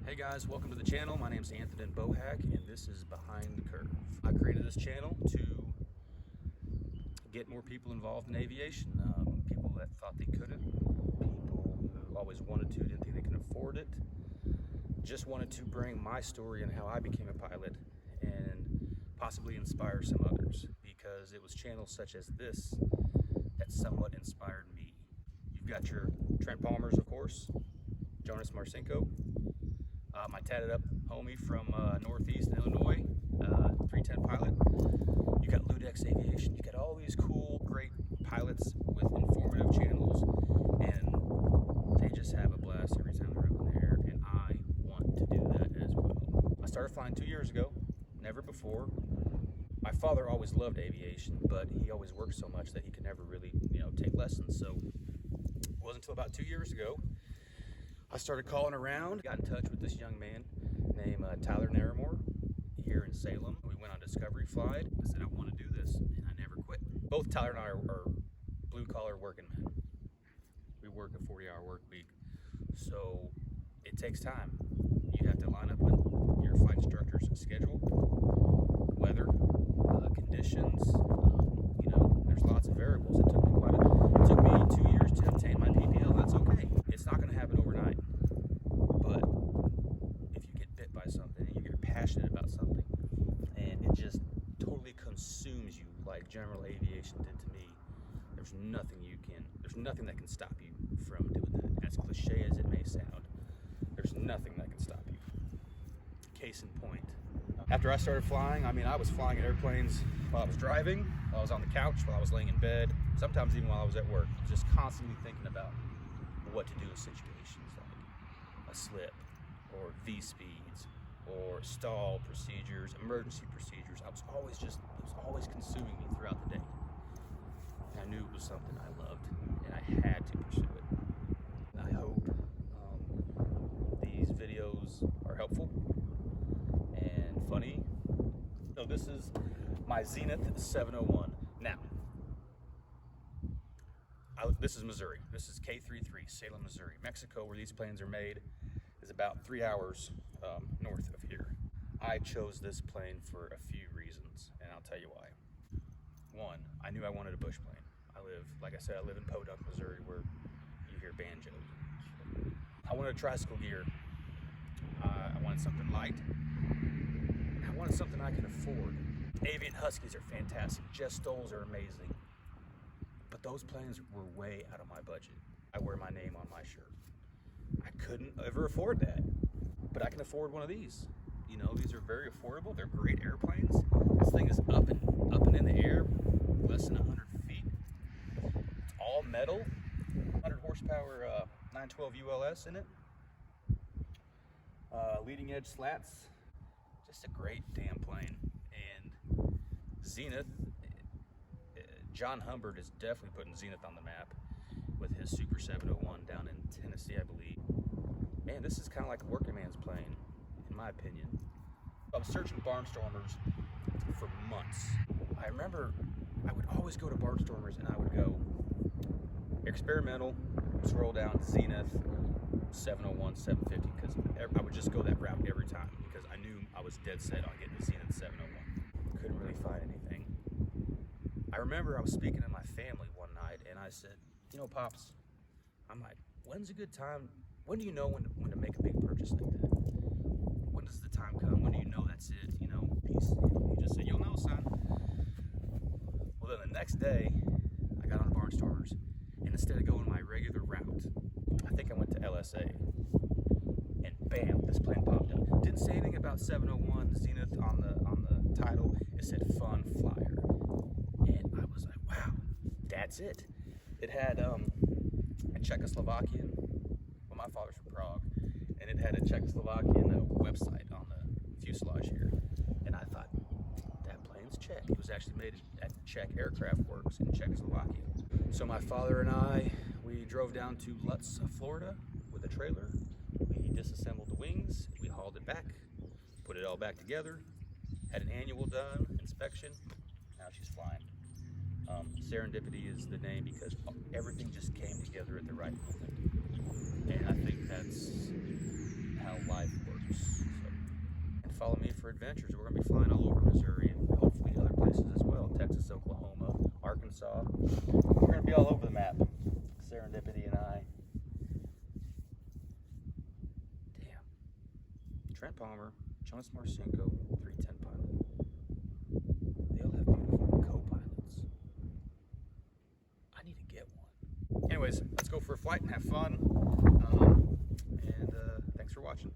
Hey guys, welcome to the channel. My name's Anthony Bohack and this is Behind the Curve. I created this channel to get more people involved in aviation. People that thought they couldn't, people who always wanted to, didn't think they could afford it. Just wanted to bring my story and how I became a pilot and possibly inspire some others, because it was channels such as this that somewhat inspired me. You've got your Trent Palmers, of course, Jonas Marcinko, my tatted up homie from Northeast Illinois, 310 pilot. You got Ludex Aviation. You got all these cool, great pilots with informative channels, and they just have a blast every time they're up in the air, and I want to do that as well. I started flying 2 years ago, never before. My father always loved aviation, but he always worked so much that he could never really, take lessons. So it wasn't until about 2 years ago I started calling around, got in touch with this young man named Tyler Naramore here in Salem. We went on Discovery Flight. I said, I want to do this, and I never quit. Both Tyler and I are blue-collar working men. We work a 40-hour work week, so it takes time. You have to line up with your flight instructor's schedule, weather, conditions. There's lots of variables. It took me 2 years to obtain my PPL. That's okay. It's not going to happen overnight. But if you get bit by something and you get passionate about something and it just totally consumes you like general aviation did to me, there's nothing that can stop you from doing that. As cliche as it may sound, there's nothing that can stop you. Case in point. After I started flying, I was flying in airplanes while I was driving, while I was on the couch, while I was laying in bed, sometimes even while I was at work, just constantly thinking about what to do in situations like a slip or V-speeds or stall procedures, emergency procedures. It was always consuming me throughout the day. And I knew it was something I loved and I had to pursue it. And I hope these videos are helpful and funny. So this is my Zenith 701. Now, this is Missouri. This is K33, Salem, Missouri. Mexico, where these planes are made, is about 3 hours north of here. I chose this plane for a few reasons, and I'll tell you why. One, I knew I wanted a bush plane. Like I said, I live in Podunk, Missouri, where you hear banjos. I wanted a tricycle gear. I wanted something light. I wanted something I could afford. Avian Huskies are fantastic. Jet Stoles are amazing. But those planes were way out of my budget. I wear my name on my shirt. I couldn't ever afford that. But I can afford one of these. These are very affordable. They're great airplanes. This thing is up and in the air, less than 100 feet. It's all metal. 100 horsepower 912 ULS in it. Leading edge slats. Just a great damn plane. And Zenith, John Humbert is definitely putting Zenith on the map with his Super 701 down in Tennessee, I believe. Man, this is kind of like a working man's plane, in my opinion. I was searching barnstormers for months. I remember I would always go to barnstormers and I would go experimental, scroll down Zenith, 701, 750, because I would just go that route every time because I knew I was dead set on getting the Zenith 701. Couldn't really find anything. I remember I was speaking to my family one night and I said, Pops, I'm like, when's a good time? When do you know when to make a big purchase like that? When does the time come? When do you know that's it? Peace. He just said, you'll know, son. Well, then the next day, I got on barnstormers, and instead of going my regular route, I think I went to LSA, and bam, this plane popped up. Didn't say anything about 701 Zenith on the title. It said Fun Flyer, and I was like, wow, that's it. It had a Czechoslovakian. Well, my father's from Prague, and it had a Czechoslovakian website on the fuselage here, and I thought, that plane's Czech. It was actually made at Czech Aircraft Works in Czechoslovakia. So my father and I, we drove down to Lutz, Florida with a trailer. We disassembled the wings, we hauled it back, put it all back together, had an annual done, inspection. Now she's flying. Serendipity is the name because everything just came together at the right moment. And I think that's how life works. follow me for adventures. We're going to be flying all over Missouri and hopefully other places as well. Texas, Oklahoma, Arkansas. We're going to be all over the map. Serendipity and I. Damn. Trent Palmer, Jonas Marcinko, 310 pilot. They all have beautiful co-pilots. I need to get one. Anyways, let's go for a flight and have fun. And thanks for watching.